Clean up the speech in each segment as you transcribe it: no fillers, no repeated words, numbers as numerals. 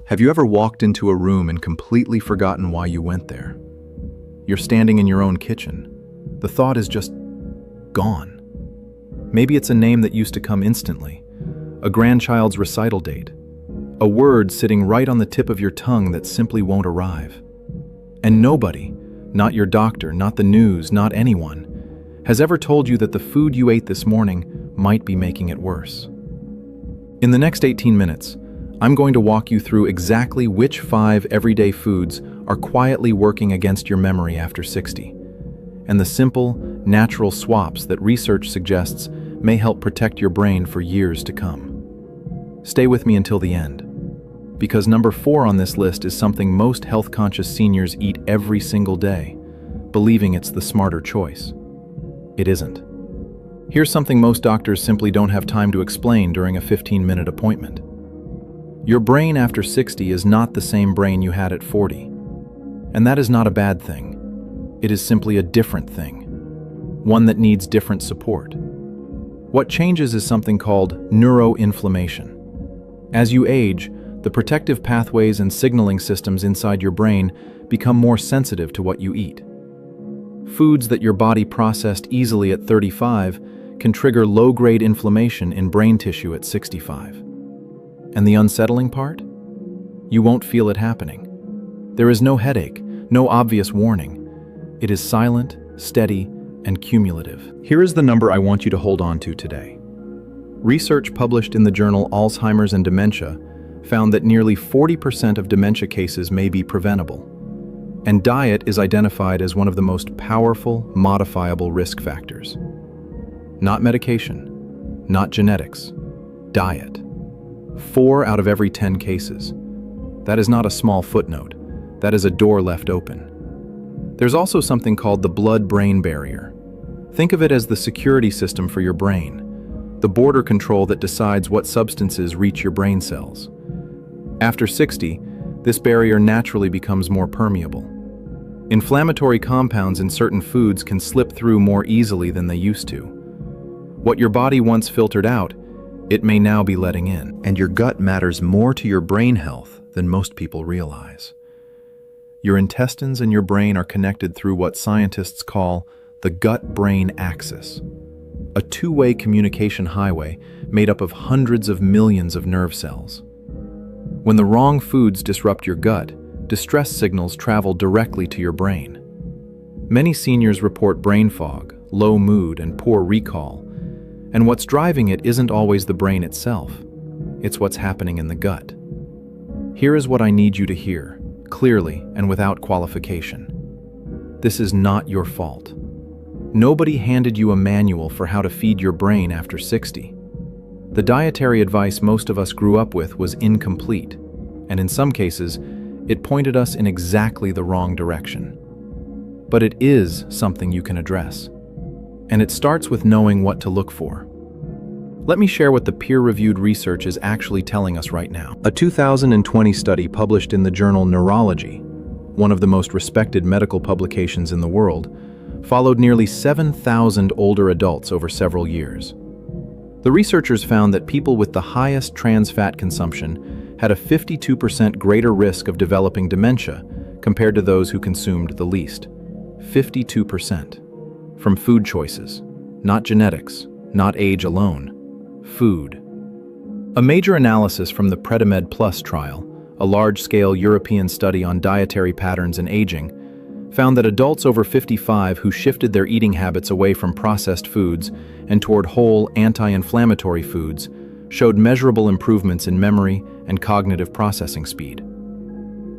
Have you ever walked into a room and completely forgotten why you went there? You're standing in your own kitchen. The thought is just gone. Maybe it's a name that used to come instantly, a grandchild's recital date, a word sitting right on the tip of your tongue that simply won't arrive. And nobody, not your doctor, not the news, not anyone, has ever told you that the food you ate this morning might be making it worse. In the next 18 minutes, I'm going to walk you through exactly which 5 everyday foods are quietly working against your memory after 60, and the simple, natural swaps that research suggests may help protect your brain for years to come. Stay with me until the end, because number 4 on this list is something most health-conscious seniors eat every single day, believing it's the smarter choice. It isn't. Here's something most doctors simply don't have time to explain during a 15-minute appointment. Your brain after 60 is not the same brain you had at 40. And that is not a bad thing. It is simply a different thing. One that needs different support. What changes is something called neuroinflammation. As you age, the protective pathways and signaling systems inside your brain become more sensitive to what you eat. Foods that your body processed easily at 35 can trigger low-grade inflammation in brain tissue at 65. And the unsettling part? You won't feel it happening. There is no headache, no obvious warning. It is silent, steady, and cumulative. Here is the number I want you to hold on to today. Research published in the journal Alzheimer's and Dementia found that nearly 40% of dementia cases may be preventable. And diet is identified as one of the most powerful, modifiable risk factors. Not medication, not genetics, diet. 4 out of every 10 cases. That is not a small footnote. That is a door left open. There's also something called the blood-brain barrier. Think of it as the security system for your brain, the border control that decides what substances reach your brain cells. After 60, this barrier naturally becomes more permeable. Inflammatory compounds in certain foods can slip through more easily than they used to. What your body once filtered out, it may now be letting in. And your gut matters more to your brain health than most people realize. Your intestines and your brain are connected through what scientists call the gut-brain axis, a two-way communication highway made up of hundreds of millions of nerve cells. When the wrong foods disrupt your gut, distress signals travel directly to your brain. Many seniors report brain fog, low mood, and poor recall. And what's driving it isn't always the brain itself. It's what's happening in the gut. Here is what I need you to hear, clearly and without qualification. This is not your fault. Nobody handed you a manual for how to feed your brain after 60. The dietary advice most of us grew up with was incomplete, and in some cases, it pointed us in exactly the wrong direction. But it is something you can address. And it starts with knowing what to look for. Let me share what the peer-reviewed research is actually telling us right now. A 2020 study published in the journal Neurology, one of the most respected medical publications in the world, followed nearly 7,000 older adults over several years. The researchers found that people with the highest trans fat consumption had a 52% greater risk of developing dementia compared to those who consumed the least. 52%. From food choices, not genetics, not age alone, food. A major analysis from the Predimed Plus trial, a large-scale European study on dietary patterns and aging, found that adults over 55 who shifted their eating habits away from processed foods and toward whole, anti-inflammatory foods showed measurable improvements in memory and cognitive processing speed.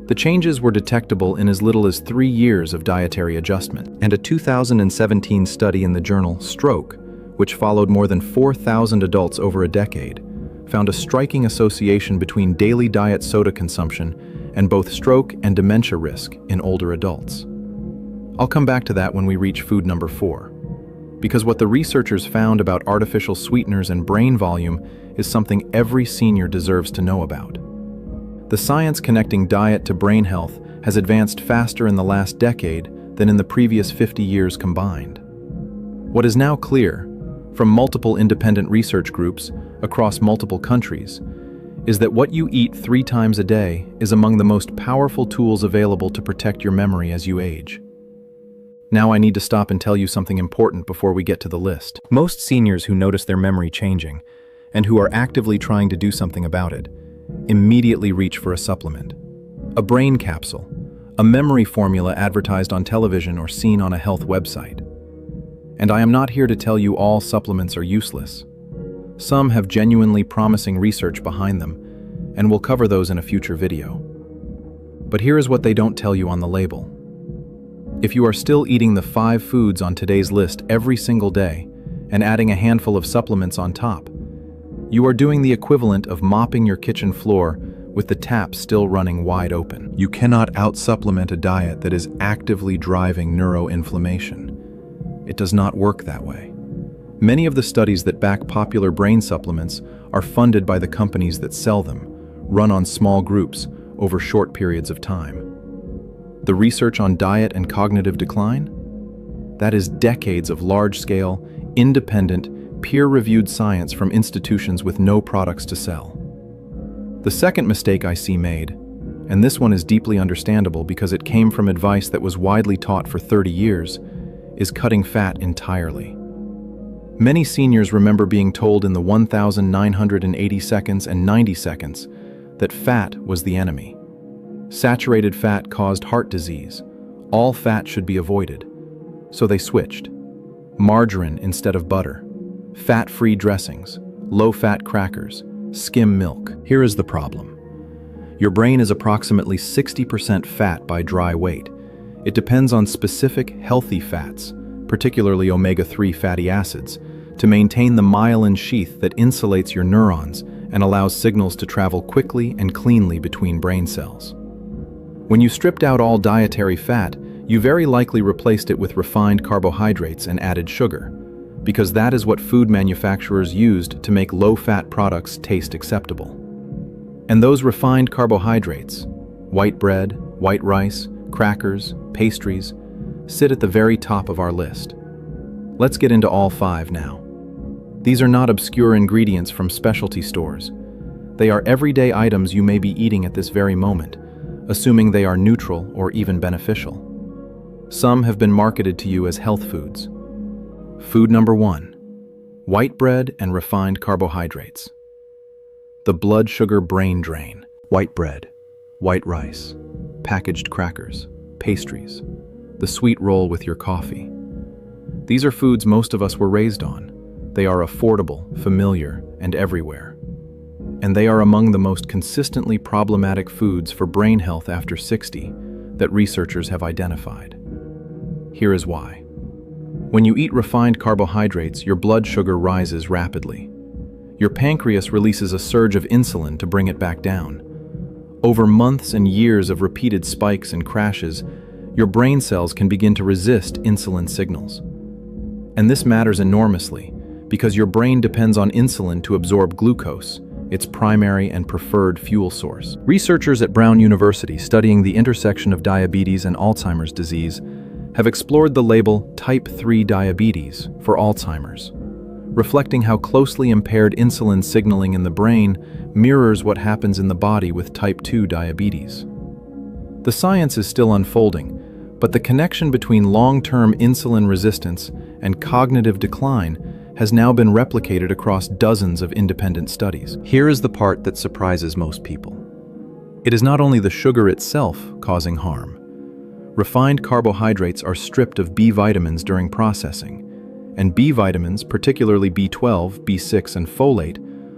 The changes were detectable in as little as 3 years of dietary adjustment. And a 2017 study in the journal Stroke, which followed more than 4,000 adults over a decade, found a striking association between daily diet soda consumption and both stroke and dementia risk in older adults. I'll come back to that when we reach food number 4, because what the researchers found about artificial sweeteners and brain volume is something every senior deserves to know about. The science connecting diet to brain health has advanced faster in the last decade than in the previous 50 years combined. What is now clear, from multiple independent research groups across multiple countries, is that what you eat 3 times a day is among the most powerful tools available to protect your memory as you age. Now I need to stop and tell you something important before we get to the list. Most seniors who notice their memory changing, and who are actively trying to do something about it, immediately reach for a supplement. A brain capsule, a memory formula advertised on television or seen on a health website. And I am not here to tell you all supplements are useless. Some have genuinely promising research behind them, and we'll cover those in a future video. But here is what they don't tell you on the label. If you are still eating the 5 foods on today's list every single day and adding a handful of supplements on top, you are doing the equivalent of mopping your kitchen floor with the tap still running wide open. You cannot out-supplement a diet that is actively driving neuroinflammation. It does not work that way. Many of the studies that back popular brain supplements are funded by the companies that sell them, run on small groups over short periods of time. The research on diet and cognitive decline? That is decades of large-scale, independent, peer-reviewed science from institutions with no products to sell. The second mistake I see made, and this one is deeply understandable because it came from advice that was widely taught for 30 years, is cutting fat entirely. Many seniors remember being told in the 1,980 seconds and 90 seconds that fat was the enemy. Saturated fat caused heart disease. All fat should be avoided. So they switched. Margarine instead of butter. Fat-free dressings. Low-fat crackers. Skim milk. Here is the problem. Your brain is approximately 60% fat by dry weight. It depends on specific healthy fats, particularly omega-3 fatty acids, to maintain the myelin sheath that insulates your neurons and allows signals to travel quickly and cleanly between brain cells. When you stripped out all dietary fat, you very likely replaced it with refined carbohydrates and added sugar, because that is what food manufacturers used to make low-fat products taste acceptable. And those refined carbohydrates, white bread, white rice, crackers, pastries, sit at the very top of our list. Let's get into all 5 now. These are not obscure ingredients from specialty stores. They are everyday items you may be eating at this very moment, assuming they are neutral or even beneficial. Some have been marketed to you as health foods. Food number 1, white bread and refined carbohydrates. The blood sugar brain drain. White bread, white rice, packaged crackers, pastries, the sweet roll with your coffee. These are foods most of us were raised on. They are affordable, familiar, and everywhere. And they are among the most consistently problematic foods for brain health after 60 that researchers have identified. Here is why. When you eat refined carbohydrates, your blood sugar rises rapidly. Your pancreas releases a surge of insulin to bring it back down. Over months and years of repeated spikes and crashes, your brain cells can begin to resist insulin signals. And this matters enormously because your brain depends on insulin to absorb glucose, its primary and preferred fuel source. Researchers at Brown University studying the intersection of diabetes and Alzheimer's disease have explored the label type 3 diabetes for Alzheimer's, reflecting how closely impaired insulin signaling in the brain mirrors what happens in the body with type 2 diabetes. The science is still unfolding, but the connection between long-term insulin resistance and cognitive decline has now been replicated across dozens of independent studies. Here is the part that surprises most people. It is not only the sugar itself causing harm. Refined carbohydrates are stripped of B vitamins during processing, and B vitamins, particularly B12, B6, and folate,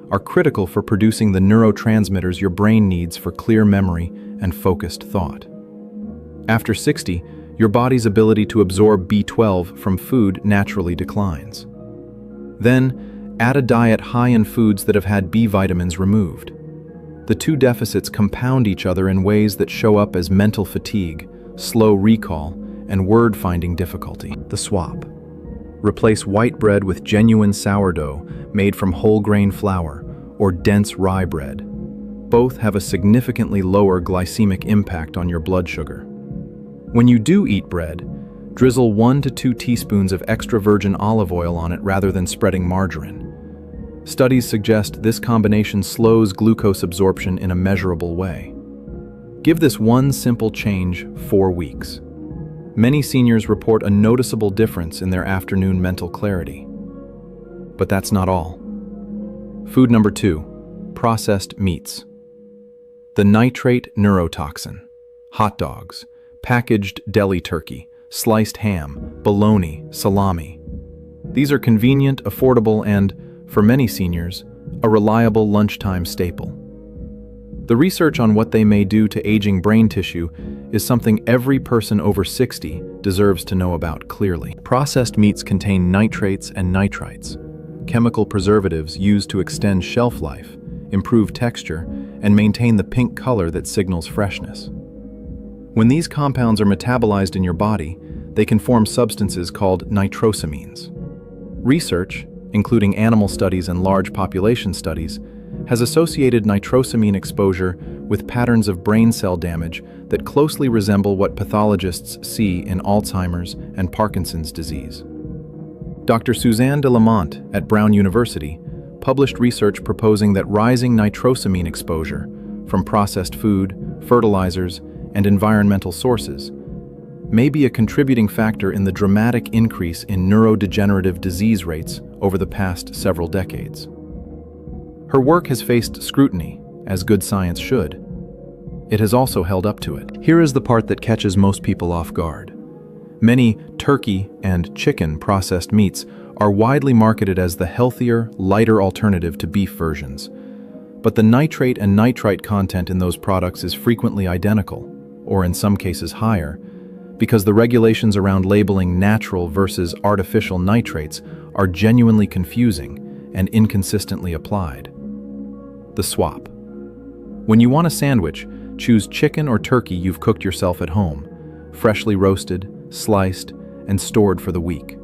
are critical for producing the neurotransmitters your brain needs for clear memory and focused thought. After 60, your body's ability to absorb B12 from food naturally declines. Then, add a diet high in foods that have had B vitamins removed. The two deficits compound each other in ways that show up as mental fatigue, slow recall, and word-finding difficulty. The swap. Replace white bread with genuine sourdough made from whole grain flour or dense rye bread. Both have a significantly lower glycemic impact on your blood sugar. When you do eat bread, drizzle 1 to 2 teaspoons of extra virgin olive oil on it rather than spreading margarine. Studies suggest this combination slows glucose absorption in a measurable way. Give this one simple change 4 weeks. Many seniors report a noticeable difference in their afternoon mental clarity. But that's not all. Food number 2, processed meats. The nitrate neurotoxin, hot dogs, packaged deli turkey, sliced ham, bologna, salami. These are convenient, affordable, and, for many seniors, a reliable lunchtime staple. The research on what they may do to aging brain tissue is something every person over 60 deserves to know about clearly. Processed meats contain nitrates and nitrites, chemical preservatives used to extend shelf life, improve texture, and maintain the pink color that signals freshness. When these compounds are metabolized in your body, they can form substances called nitrosamines. Research, including animal studies and large population studies, has associated nitrosamine exposure with patterns of brain cell damage that closely resemble what pathologists see in Alzheimer's and Parkinson's disease. Dr. Suzanne de Lamont at Brown University published research proposing that rising nitrosamine exposure from processed food, fertilizers, and environmental sources may be a contributing factor in the dramatic increase in neurodegenerative disease rates over the past several decades. Her work has faced scrutiny, as good science should. It has also held up to it. Here is the part that catches most people off guard. Many turkey and chicken processed meats are widely marketed as the healthier, lighter alternative to beef versions. But the nitrate and nitrite content in those products is frequently identical, or in some cases higher, because the regulations around labeling natural versus artificial nitrates are genuinely confusing and inconsistently applied. The swap. When you want a sandwich, choose chicken or turkey you've cooked yourself at home, freshly roasted, sliced, and stored for the week.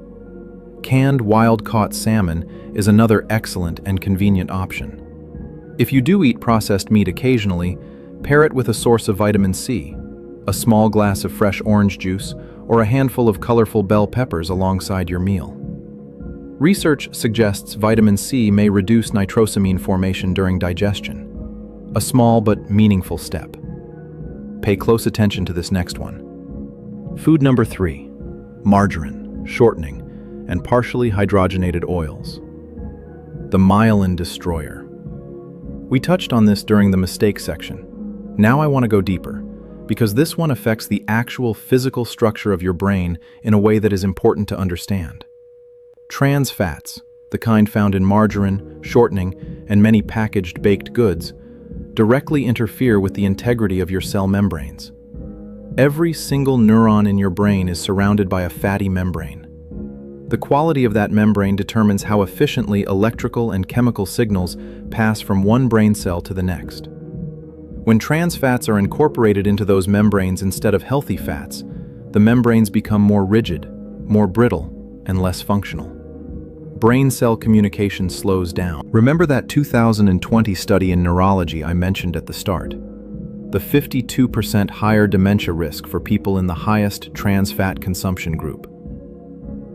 Canned wild-caught salmon is another excellent and convenient option. If you do eat processed meat occasionally, pair it with a source of vitamin C, a small glass of fresh orange juice, or a handful of colorful bell peppers alongside your meal. Research suggests vitamin C may reduce nitrosamine formation during digestion, a small but meaningful step. Pay close attention to this next one. Food number 3, margarine, shortening, and partially hydrogenated oils. The myelin destroyer. We touched on this during the mistake section. Now I want to go deeper, because this one affects the actual physical structure of your brain in a way that is important to understand. Trans fats, the kind found in margarine, shortening, and many packaged baked goods, directly interfere with the integrity of your cell membranes. Every single neuron in your brain is surrounded by a fatty membrane. The quality of that membrane determines how efficiently electrical and chemical signals pass from one brain cell to the next. When trans fats are incorporated into those membranes instead of healthy fats, the membranes become more rigid, more brittle, and less functional. Brain cell communication slows down. Remember that 2020 study in neurology I mentioned at the start? The 52% higher dementia risk for people in the highest trans fat consumption group.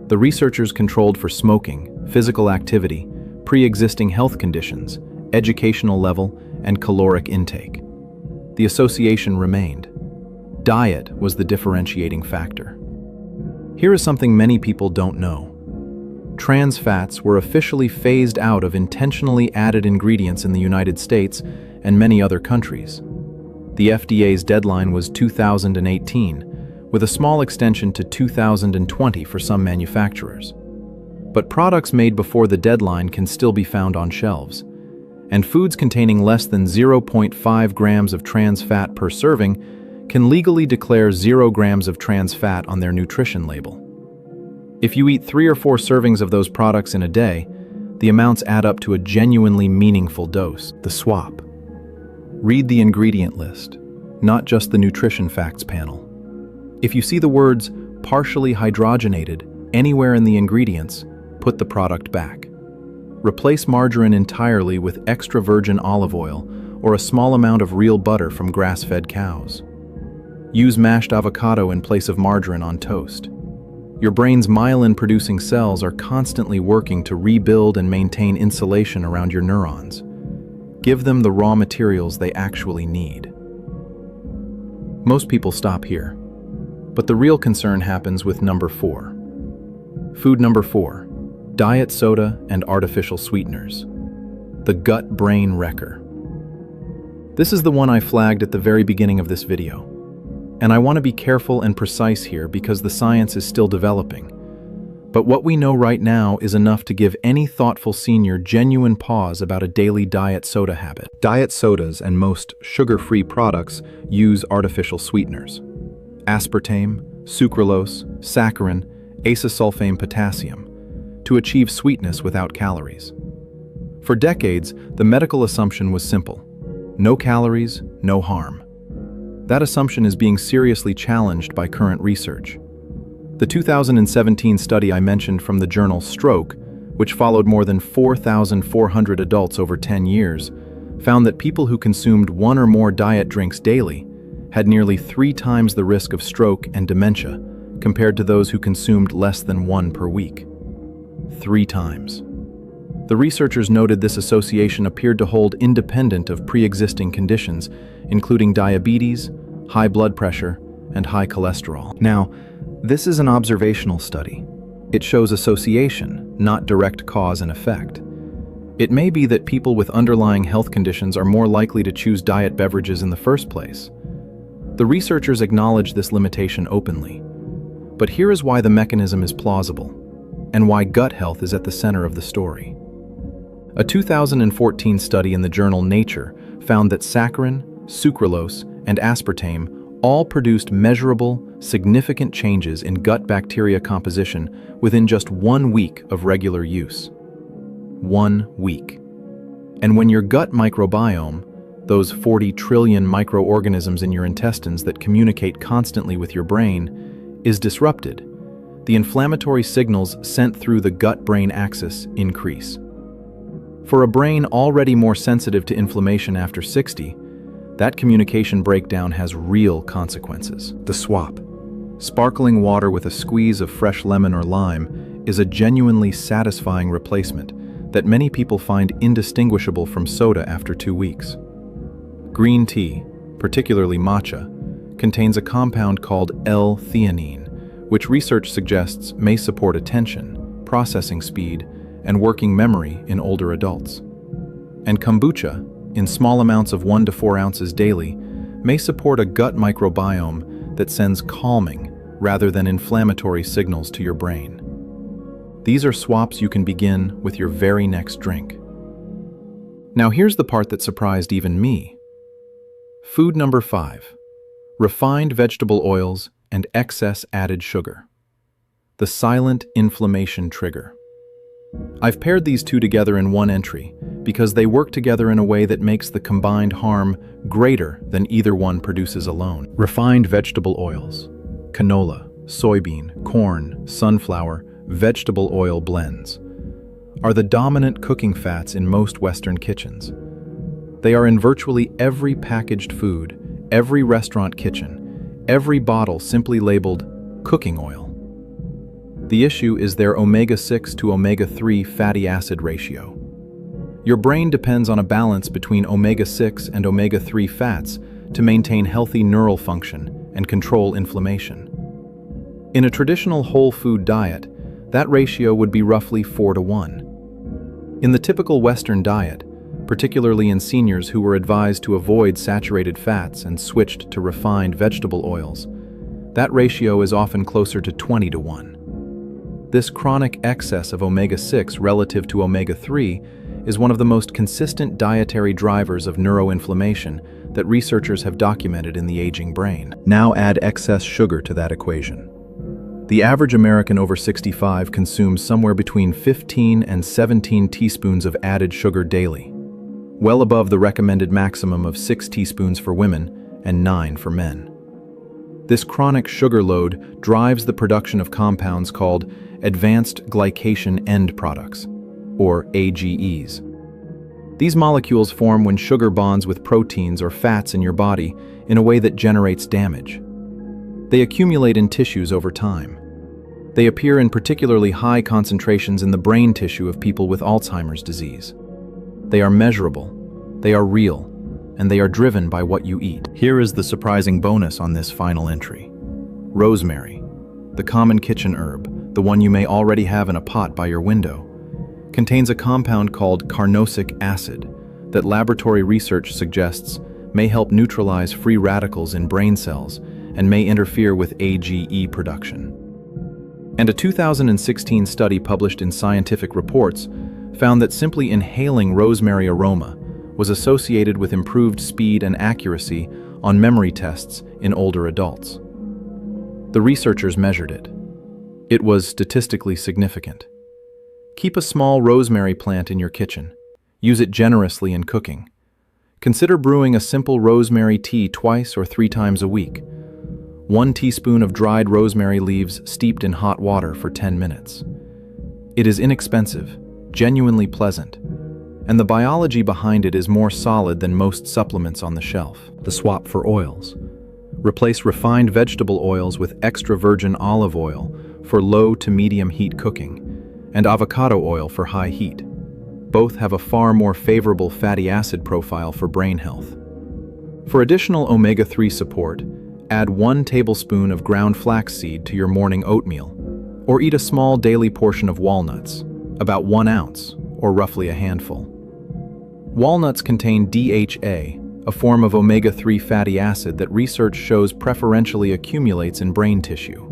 The researchers controlled for smoking, physical activity, pre-existing health conditions, educational level, and caloric intake. The association remained. Diet was the differentiating factor. Here is something many people don't know. Trans fats were officially phased out of intentionally added ingredients in the United States and many other countries. The FDA's deadline was 2018, with a small extension to 2020 for some manufacturers. But products made before the deadline can still be found on shelves, and foods containing less than 0.5 grams of trans fat per serving can legally declare 0 grams of trans fat on their nutrition label. If you eat 3 or 4 servings of those products in a day, the amounts add up to a genuinely meaningful dose. The swap. Read the ingredient list, not just the nutrition facts panel. If you see the words partially hydrogenated anywhere in the ingredients, put the product back. Replace margarine entirely with extra virgin olive oil or a small amount of real butter from grass-fed cows. Use mashed avocado in place of margarine on toast. Your brain's myelin-producing cells are constantly working to rebuild and maintain insulation around your neurons. Give them the raw materials they actually need. Most people stop here, but the real concern happens with number 4. Food number 4, diet soda and artificial sweeteners. The gut-brain wrecker. This is the one I flagged at the very beginning of this video. And I want to be careful and precise here because the science is still developing. But what we know right now is enough to give any thoughtful senior genuine pause about a daily diet soda habit. Diet sodas and most sugar-free products use artificial sweeteners. Aspartame, sucralose, saccharin, acesulfame potassium, to achieve sweetness without calories. For decades, the medical assumption was simple: no calories, no harm. That assumption is being seriously challenged by current research. The 2017 study I mentioned from the journal Stroke, which followed more than 4,400 adults over 10 years, found that people who consumed 1 or more diet drinks daily had nearly 3 times the risk of stroke and dementia compared to those who consumed less than 1 per week. 3 times. The researchers noted this association appeared to hold independent of pre-existing conditions, including diabetes, high blood pressure, and high cholesterol. Now, this is an observational study. It shows association, not direct cause and effect. It may be that people with underlying health conditions are more likely to choose diet beverages in the first place. The researchers acknowledge this limitation openly. But here is why the mechanism is plausible, and why gut health is at the center of the story. A 2014 study in the journal Nature found that saccharin, sucralose, and aspartame all produced measurable, significant changes in gut bacteria composition within just 1 week of regular use. 1 week. And when your gut microbiome, those 40 trillion microorganisms in your intestines that communicate constantly with your brain, is disrupted, the inflammatory signals sent through the gut-brain axis increase. For a brain already more sensitive to inflammation after 60, that communication breakdown has real consequences. The swap. Sparkling water with a squeeze of fresh lemon or lime is a genuinely satisfying replacement that many people find indistinguishable from soda after 2 weeks. Green tea, particularly matcha, contains a compound called L-theanine, which research suggests may support attention, processing speed, and working memory in older adults. And kombucha, in small amounts of 1 to 4 ounces daily, may support a gut microbiome that sends calming rather than inflammatory signals to your brain. These are swaps you can begin with your very next drink. Now here's the part that surprised even me. Food number 5. Refined vegetable oils and excess added sugar. The silent inflammation trigger. I've paired these two together in one entry because they work together in a way that makes the combined harm greater than either one produces alone. Refined vegetable oils, canola, soybean, corn, sunflower, vegetable oil blends, are the dominant cooking fats in most Western kitchens. They are in virtually every packaged food, every restaurant kitchen, every bottle simply labeled cooking oil. The issue is their omega-6 to omega-3 fatty acid ratio. Your brain depends on a balance between omega-6 and omega-3 fats to maintain healthy neural function and control inflammation. In a traditional whole food diet, that ratio would be roughly 4-to-1. In the typical Western diet, particularly in seniors who were advised to avoid saturated fats and switched to refined vegetable oils, that ratio is often closer to 20-to-1. This chronic excess of omega-6 relative to omega-3 is one of the most consistent dietary drivers of neuroinflammation that researchers have documented in the aging brain. Now add excess sugar to that equation. The average American over 65 consumes somewhere between 15 and 17 teaspoons of added sugar daily, well above the recommended maximum of 6 teaspoons for women and 9 for men. This chronic sugar load drives the production of compounds called advanced glycation end products, or AGEs. These molecules form when sugar bonds with proteins or fats in your body in a way that generates damage. They accumulate in tissues over time. They appear in particularly high concentrations in the brain tissue of people with Alzheimer's disease. They are measurable, they are real, and they are driven by what you eat. Here is the surprising bonus on this final entry. Rosemary, the common kitchen herb, the one you may already have in a pot by your window, contains a compound called carnosic acid that laboratory research suggests may help neutralize free radicals in brain cells and may interfere with AGE production. And a 2016 study published in Scientific Reports found that simply inhaling rosemary aroma was associated with improved speed and accuracy on memory tests in older adults. The researchers measured it. It was statistically significant. Keep a small rosemary plant in your kitchen. Use it generously in cooking. Consider brewing a simple rosemary tea twice or 3 times a week. 1 teaspoon of dried rosemary leaves steeped in hot water for 10 minutes. It is inexpensive, genuinely pleasant, and the biology behind it is more solid than most supplements on the shelf. The swap for oils. Replace refined vegetable oils with extra virgin olive oil for low to medium heat cooking, and avocado oil for high heat. Both have a far more favorable fatty acid profile for brain health. For additional omega-3 support, add 1 tablespoon of ground flaxseed to your morning oatmeal, or eat a small daily portion of walnuts, about 1 ounce, or roughly a handful. Walnuts contain DHA, a form of omega-3 fatty acid that research shows preferentially accumulates in brain tissue.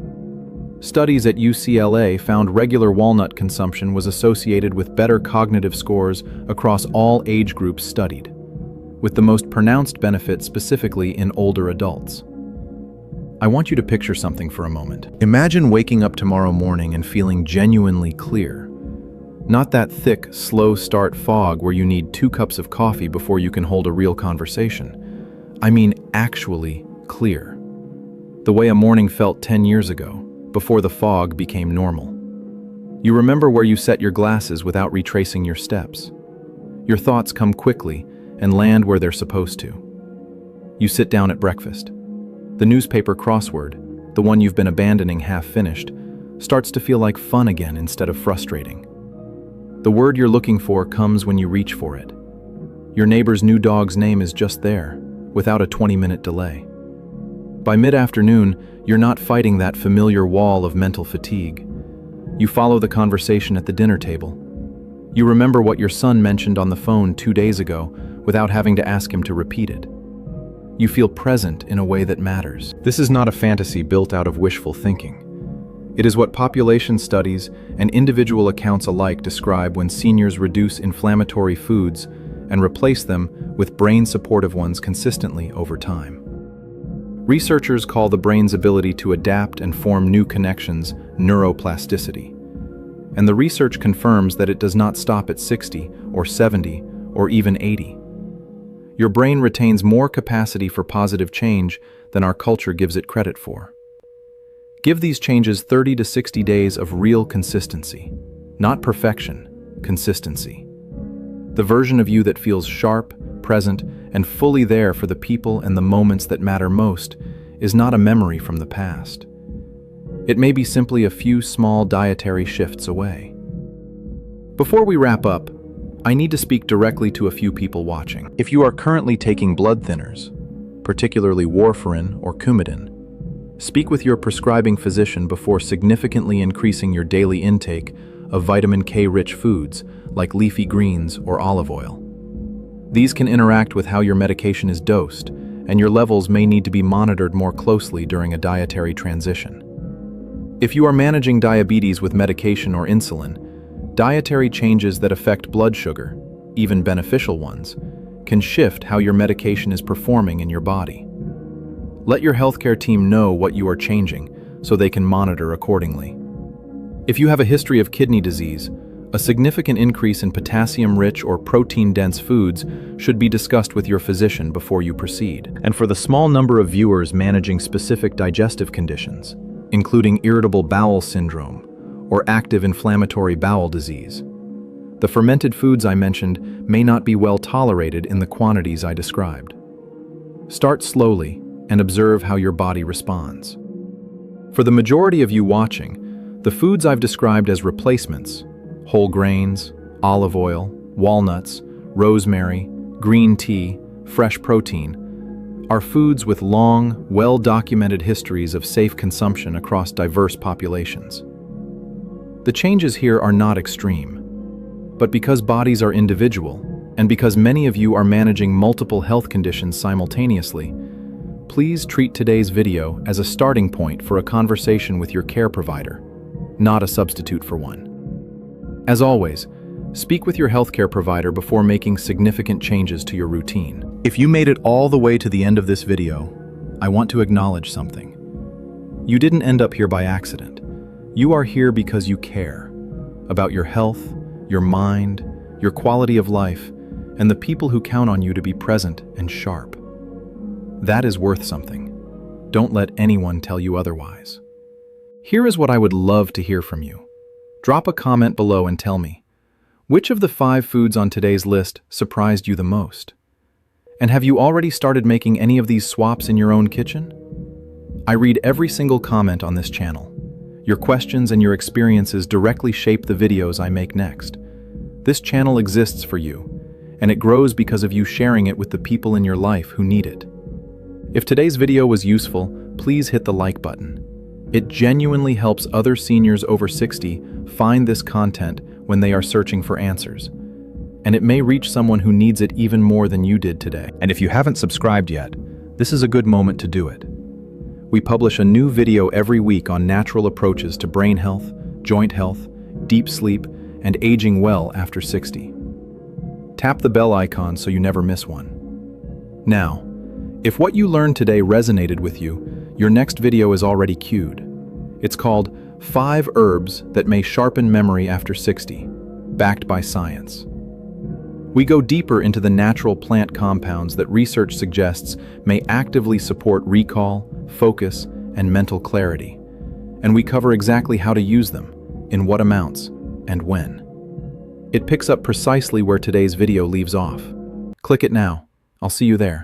Studies at UCLA found regular walnut consumption was associated with better cognitive scores across all age groups studied, with the most pronounced benefit specifically in older adults. I want you to picture something for a moment. Imagine waking up tomorrow morning and feeling genuinely clear. Not that thick, slow start fog where you need 2 cups of coffee before you can hold a real conversation. I mean actually clear. The way a morning felt 10 years ago, before the fog became normal. You remember where you set your glasses without retracing your steps. Your thoughts come quickly and land where they're supposed to. You sit down at breakfast. The newspaper crossword, the one you've been abandoning half-finished, starts to feel like fun again instead of frustrating. The word you're looking for comes when you reach for it. Your neighbor's new dog's name is just there, without a 20-minute delay. By mid-afternoon, you're not fighting that familiar wall of mental fatigue. You follow the conversation at the dinner table. You remember what your son mentioned on the phone 2 days ago without having to ask him to repeat it. You feel present in a way that matters. This is not a fantasy built out of wishful thinking. It is what population studies and individual accounts alike describe when seniors reduce inflammatory foods and replace them with brain-supportive ones consistently over time. Researchers call the brain's ability to adapt and form new connections neuroplasticity. And the research confirms that it does not stop at 60 or 70 or even 80. Your brain retains more capacity for positive change than our culture gives it credit for. Give these changes 30 to 60 days of real consistency, not perfection, consistency. The version of you that feels sharp, present, and fully there for the people and the moments that matter most is not a memory from the past. It may be simply a few small dietary shifts away. Before we wrap up, I need to speak directly to a few people watching. If you are currently taking blood thinners, particularly warfarin or Coumadin, speak with your prescribing physician before significantly increasing your daily intake of vitamin K-rich foods like leafy greens or olive oil. These can interact with how your medication is dosed, and your levels may need to be monitored more closely during a dietary transition. If you are managing diabetes with medication or insulin, dietary changes that affect blood sugar, even beneficial ones, can shift how your medication is performing in your body. Let your healthcare team know what you are changing so they can monitor accordingly. If you have a history of kidney disease, a significant increase in potassium-rich or protein-dense foods should be discussed with your physician before you proceed. And for the small number of viewers managing specific digestive conditions, including irritable bowel syndrome or active inflammatory bowel disease, the fermented foods I mentioned may not be well tolerated in the quantities I described. Start slowly and observe how your body responds. For the majority of you watching, The foods I've described as replacements, whole grains, olive oil, walnuts, rosemary, green tea, fresh protein, are foods with long, well-documented histories of safe consumption across diverse populations. The changes here are not extreme, but because bodies are individual, and because many of you are managing multiple health conditions simultaneously, please treat today's video as a starting point for a conversation with your care provider, not a substitute for one. As always, speak with your healthcare provider before making significant changes to your routine. If you made it all the way to the end of this video, I want to acknowledge something. You didn't end up here by accident. You are here because you care about your health, your mind, your quality of life, and the people who count on you to be present and sharp. That is worth something. Don't let anyone tell you otherwise. Here is what I would love to hear from you. Drop a comment below and tell me, which of the 5 foods on today's list surprised you the most? And have you already started making any of these swaps in your own kitchen? I read every single comment on this channel. Your questions and your experiences directly shape the videos I make next. This channel exists for you, and it grows because of you sharing it with the people in your life who need it. If today's video was useful, please hit the like button. It genuinely helps other seniors over 60 find this content when they are searching for answers. And it may reach someone who needs it even more than you did today. And if you haven't subscribed yet, this is a good moment to do it. We publish a new video every week on natural approaches to brain health, joint health, deep sleep, and aging well after 60. Tap the bell icon so you never miss one. Now, if what you learned today resonated with you, your next video is already queued. It's called 5 Herbs That May Sharpen Memory After 60, backed by science. We go deeper into the natural plant compounds that research suggests may actively support recall, focus, and mental clarity. And we cover exactly how to use them, in what amounts, and when. It picks up precisely where today's video leaves off. Click it now. I'll see you there.